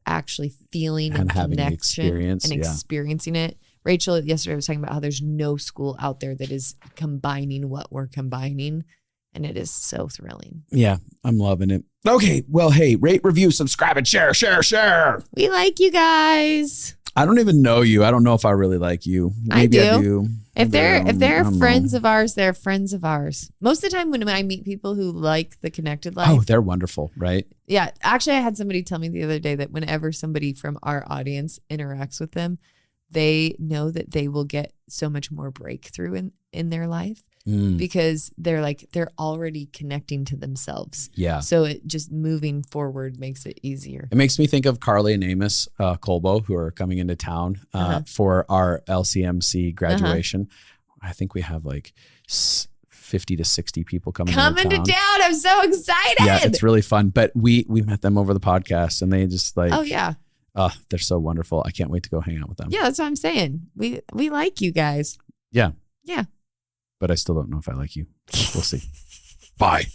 actually feeling and having connection experience, and experiencing it. Rachel yesterday was talking about how there's no school out there that is combining what we're combining. And it is so thrilling. Yeah, I'm loving it. Okay, well, hey, rate, review, subscribe, and share. We like you guys. I don't even know you. I don't know if I really like you. Maybe I do. If they're friends of ours, they're friends of ours. Most of the time when I meet people who like the Connected Life. They're wonderful, right? Yeah. Actually, I had somebody tell me the other day that whenever somebody from our audience interacts with them, they know that they will get so much more breakthrough in their life because they're already connecting to themselves. Yeah. So it just moving forward makes it easier. It makes me think of Carly and Amos Colbo, who are coming into town for our LCMC graduation. I think we have like 50 to 60 people coming to town. I'm so excited. Yeah, it's really fun. But we met them over the podcast and they just like, oh yeah. They're so wonderful. I can't wait to go hang out with them. Yeah, that's what I'm saying. We like you guys. Yeah. Yeah. But I still don't know if I like you. We'll see. Bye.